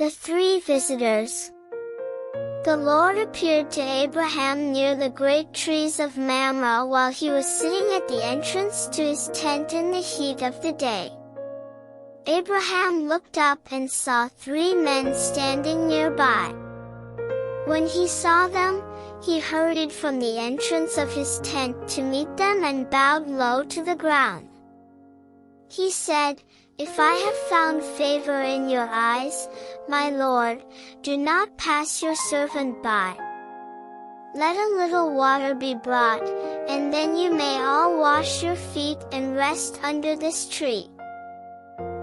The three visitors. The Lord appeared to Abraham near the great trees of Mamre while he was sitting at the entrance to his tent in the heat of the day. Abraham looked up and saw three men standing nearby. When he saw them, he hurried from the entrance of his tent to meet them and bowed low to the ground. He said, "If I have found favor in your eyes, my Lord, do not pass your servant by. Let a little water be brought, and then you may all wash your feet and rest under this tree.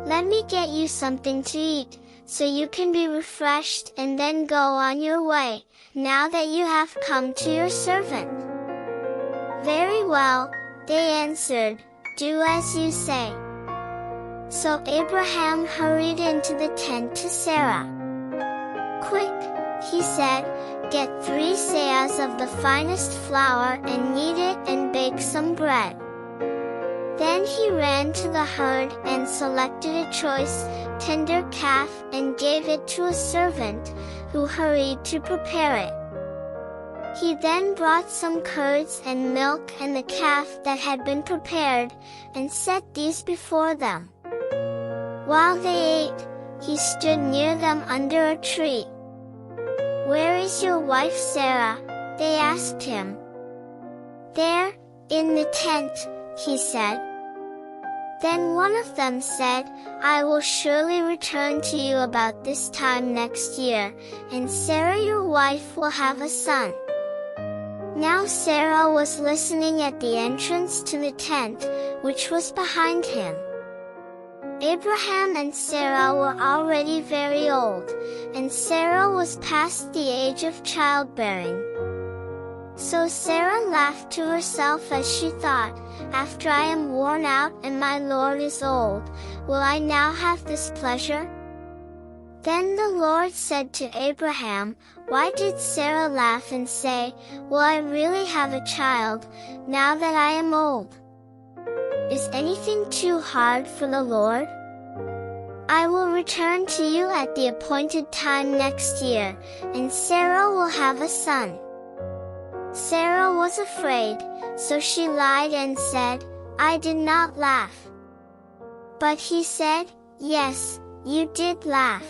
Let me get you something to eat, so you can be refreshed and then go on your way, now that you have come to your servant." "Very well," they answered, "do as you say." So Abraham hurried into the tent to Sarah. "Quick," he said, "get 3 seahs of the finest flour and knead it and bake some bread." Then he ran to the herd and selected a choice, tender calf and gave it to a servant, who hurried to prepare it. He then brought some curds and milk and the calf that had been prepared, and set these before them. While they ate, he stood near them under a tree. "Where is your wife Sarah?" they asked him. "There, in the tent," he said. Then one of them said, "I will surely return to you about this time next year, and Sarah your wife will have a son." Now Sarah was listening at the entrance to the tent, which was behind him. Abraham and Sarah were already very old, and Sarah was past the age of childbearing. So Sarah laughed to herself as she thought, "After I am worn out and my Lord is old, will I now have this pleasure?" Then the Lord said to Abraham, "Why did Sarah laugh and say, 'Will I really have a child, now that I am old?' Is anything too hard for the Lord? I will return to you at the appointed time next year, and Sarah will have a son." Sarah was afraid, so she lied and said, "I did not laugh." But he said, "Yes, you did laugh."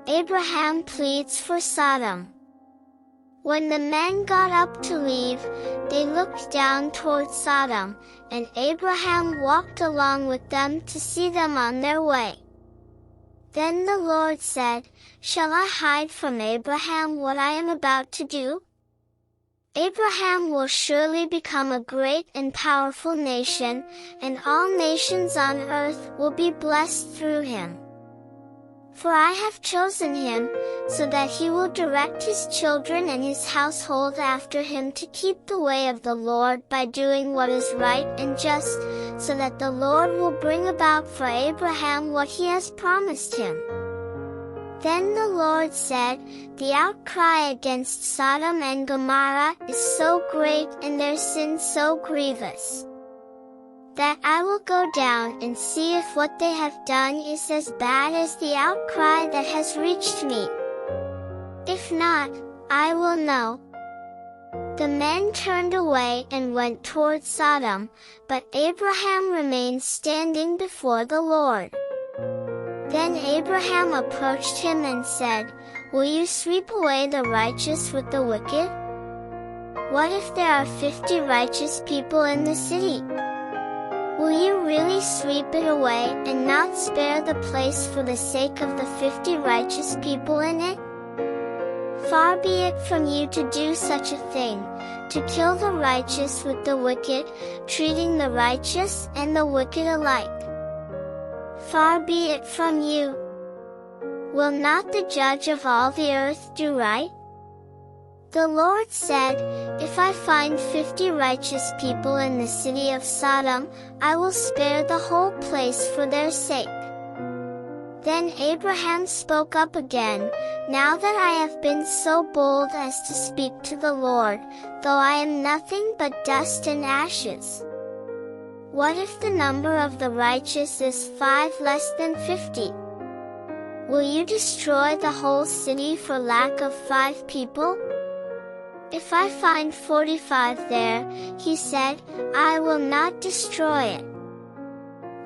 Abraham pleads for Sodom. When the men got up to leave, they looked down toward Sodom, and Abraham walked along with them to see them on their way. Then the Lord said, "Shall I hide from Abraham what I am about to do? Abraham will surely become a great and powerful nation, and all nations on earth will be blessed through him. For I have chosen him, so that he will direct his children and his household after him to keep the way of the Lord by doing what is right and just, so that the Lord will bring about for Abraham what he has promised him." Then the Lord said, "The outcry against Sodom and Gomorrah is so great and their sin so grievous, that I will go down and see if what they have done is as bad as the outcry that has reached me. If not, I will know." The men turned away and went toward Sodom, but Abraham remained standing before the Lord. Then Abraham approached him and said, "Will you sweep away the righteous with the wicked? What if there are 50 righteous people in the city? Will you really sweep it away and not spare the place for the sake of the 50 righteous people in it? Far be it from you to do such a thing, to kill the righteous with the wicked, treating the righteous and the wicked alike. Far be it from you. Will not the judge of all the earth do right?" The Lord said, "If I find 50 righteous people in the city of Sodom, I will spare the whole place for their sake." Then Abraham spoke up again, "Now that I have been so bold as to speak to the Lord, though I am nothing but dust and ashes, what if the number of the righteous is 5 less than 50? Will you destroy the whole city for lack of 5 people? If I find 45 there, he said, I will not destroy it.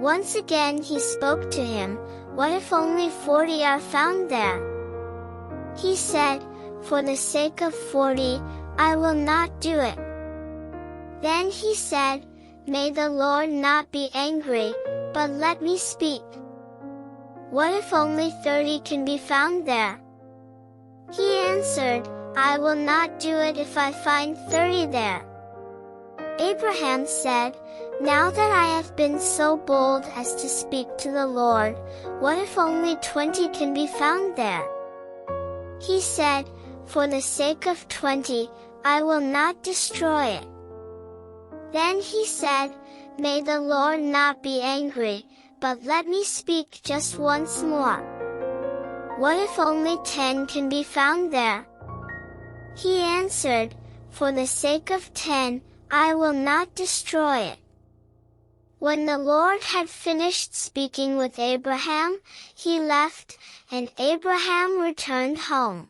Once again he spoke to him, what if only 40 are found there? He said, for the sake of 40, I will not do it. Then he said, may the Lord not be angry, but let me speak. What if only 30 can be found there? He answered, I will not do it if I find 30 there. Abraham said, now that I have been so bold as to speak to the Lord, what if only 20 can be found there? He said, for the sake of 20, I will not destroy it. Then he said, may the Lord not be angry, but let me speak just once more. What if only 10 can be found there? He answered, for the sake of 10, I will not destroy it. When the Lord had finished speaking with Abraham, he left, and Abraham returned home.